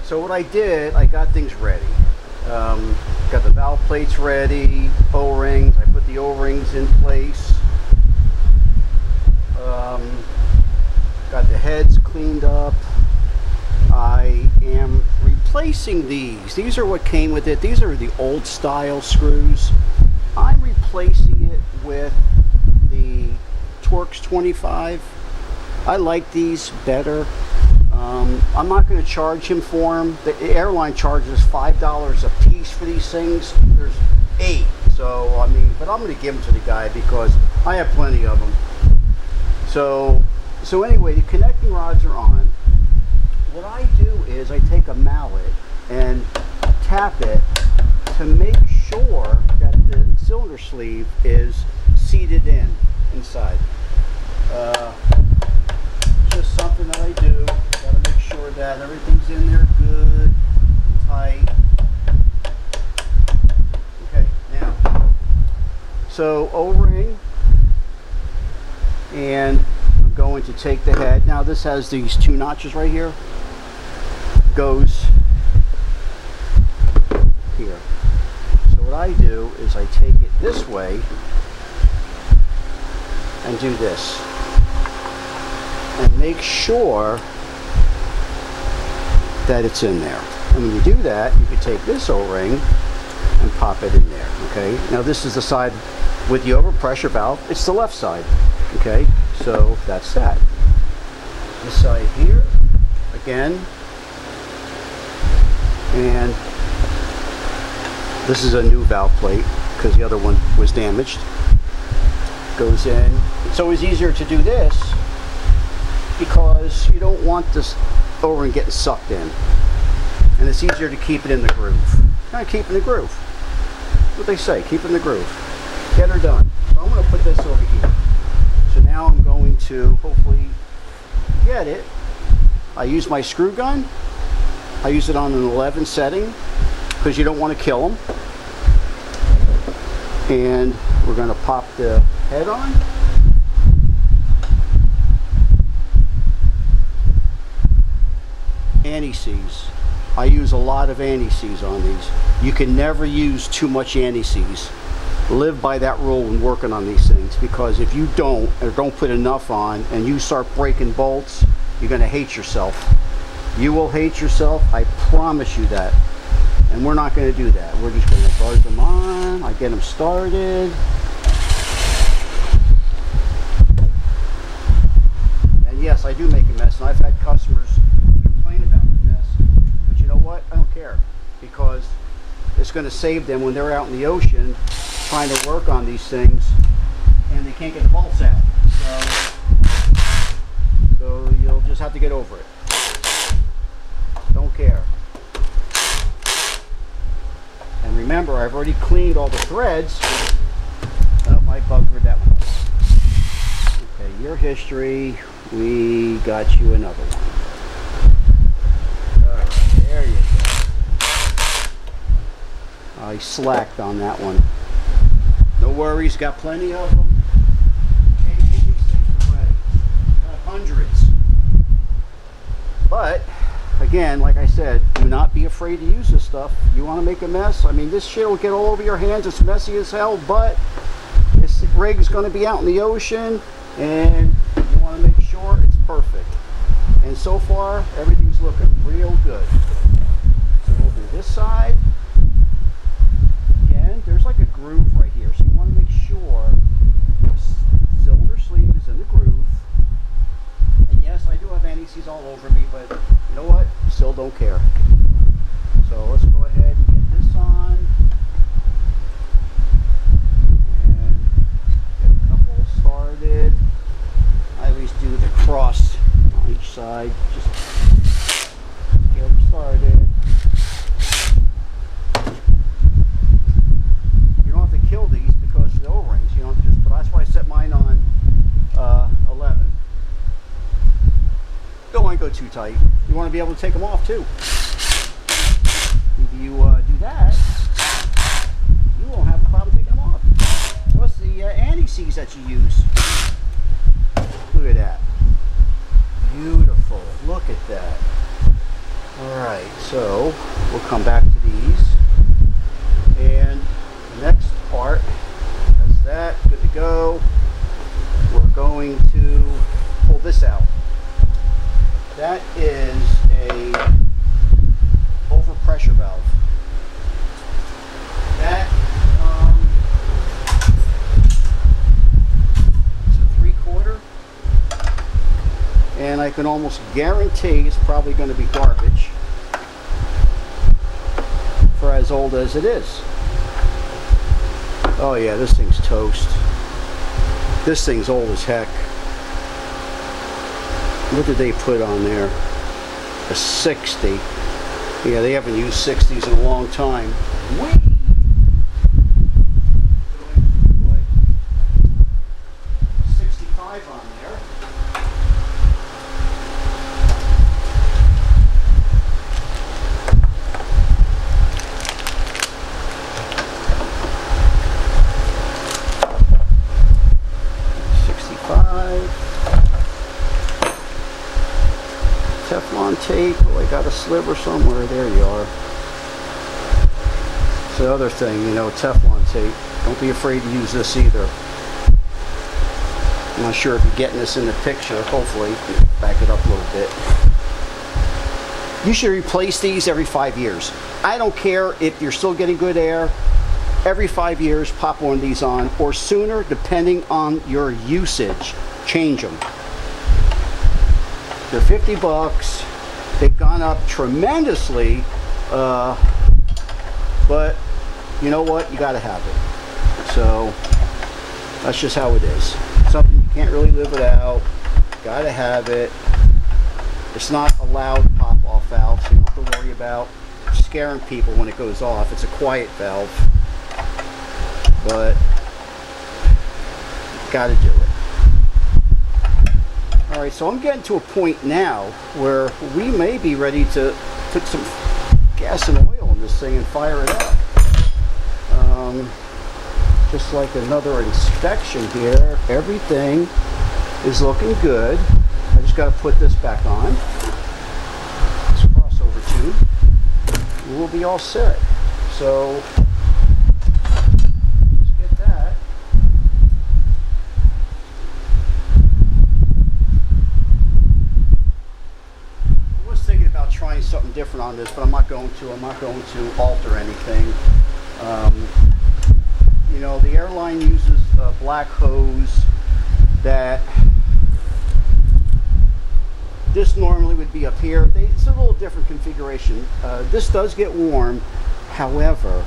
So what I did, I got things ready. Got the valve plates ready, O-rings. I put the O-rings in place. Got the heads cleaned up. I am replacing these. These are what came with it. These are the old style screws. I'm replacing it with the Torx 25. I like these better. I'm not going to charge him for them. The airline charges $5 a piece for these things. There's 8, so I mean, but I'm going to give them to the guy because I have plenty of them. So anyway, the connecting rods are on. What I do is I take a mallet and tap it to make sure that the cylinder sleeve is seated inside. Just something that I do. Gotta make sure that everything's in there good, tight. Okay, now, so O-ring, and I'm going to take the head. Now this has these 2 notches right here. Goes here. So what I do is I take it this way and do this. And make sure that it's in there. And when you do that, you can take this O-ring and pop it in there, okay? Now this is the side with the overpressure valve. It's the left side, okay? So that's that. This side here, again, and this is a new valve plate because the other one was damaged. Goes in. It's always easier to do this because you don't want this O-ring getting sucked in, and it's easier to keep it in the groove. Kind of keep it in the groove. What they say, keep it in the groove. Get her done. So I'm going to put this over here. So now I'm going to hopefully get it. I use my screw gun. I use it on an 11 setting because you don't want to kill them. And we're going to pop the head on. Anti-seize. I use a lot of anti-seize on these. You can never use too much anti-seize. Live by that rule when working on these things, because if you don't, or don't put enough on, and you start breaking bolts, you're going to hate yourself. You will hate yourself, I promise you that. And we're not going to do that. We're just going to buzz them on. I get them started. And yes, I do make a mess, and I've had customers complain about the mess. But you know what? I don't care, because it's going to save them when they're out in the ocean trying to work on these things and they can't get the bolts out. So you'll just have to get over it. Don't care. And remember, I've already cleaned all the threads. Oh, I buggered that one up. Okay, your history. We got you another one. All right, there you go. I slacked on that one. No worries, got plenty of them. Can't give these things away. Got hundreds. But again, like I said, do not be afraid to use this stuff. You want to make a mess? I mean, this shit will get all over your hands. It's messy as hell, but this rig is going to be out in the ocean, and you want to make sure it's perfect. And so far, everything's looking real good. So we'll do this side. Again, there's like a groove right here, so you want to make sure the cylinder sleeve is in the groove. And yes, I do have anti-seize all over me, but you know what? Still don't care. So let's go ahead and get this on. And get a couple started. I always do the cross on each side. Just get them started. You don't have to kill these because of the O-rings. You don't just, but that's why I set mine on 11. Don't want to go too tight. You want to be able to take them off too. If you do that, you won't have a problem taking them off. Plus the anti-seize that you use. Look at that. Beautiful. Look at that. Alright, so come back to these. And the next part, that's that, good to go. We're going to pull this out. That is a overpressure valve. That is a 3/4, and I can almost guarantee it's probably going to be garbage for as old as it is. Oh yeah, this thing's toast. This thing's old as heck. What did they put on there? A 60. Yeah, they haven't used 60s in a long time. Whee! 65 on there. Teflon tape. Oh, I got a sliver somewhere. There you are. It's the other thing, you know, Teflon tape. Don't be afraid to use this either. I'm not sure if you're getting this in the picture. Hopefully, back it up a little bit. You should replace these every 5 years. I don't care if you're still getting good air. Every 5 years, pop one of these on, or sooner, depending on your usage. Change them. They're 50 bucks. They've gone up tremendously, but you know what? You got to have it. So that's just how it is. Something you can't really live without. Got to have it. It's not a loud pop-off valve, so you don't have to worry about scaring people when it goes off. It's a quiet valve, but got to do it. Alright, so I'm getting to a point now where we may be ready to put some gas and oil in this thing and fire it up. Just like another inspection here, everything is looking good. I just got to put this back on. This crossover tube. And we'll be all set. So, let's get that. Trying something different on this, but I'm not going to alter anything. You know, the Airline uses a black hose that this normally would be up here. It's a little different configuration. This does get warm, however,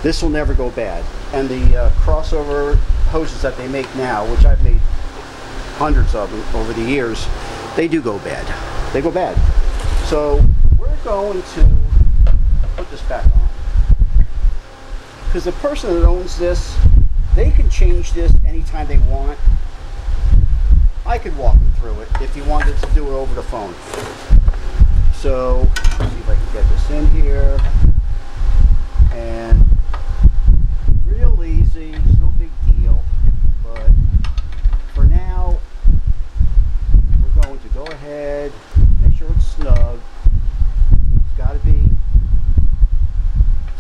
this will never go bad. And the crossover hoses that they make now, which I've made hundreds of them over the years, they do go bad. They go bad. So we're going to put this back on, because the person that owns this, they can change this anytime they want. I could walk them through it if you wanted to do it over the phone. So let's see if I can get this in here, and real easy, it's no big deal, but for now we're going to go ahead, make sure it's snug. It's got to be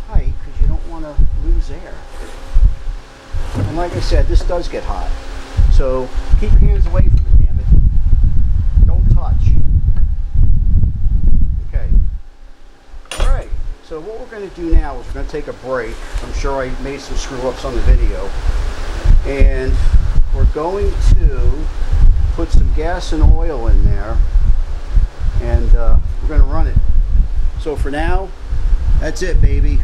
tight because you don't want to lose air. And like I said, this does get hot. So keep your hands away from it, damn it. Don't touch. Okay. Alright, so what we're going to do now is we're going to take a break. I'm sure I made some screw-ups on the video. And we're going to put some gas and oil in there. And we're going to run it. So for now, that's it, baby.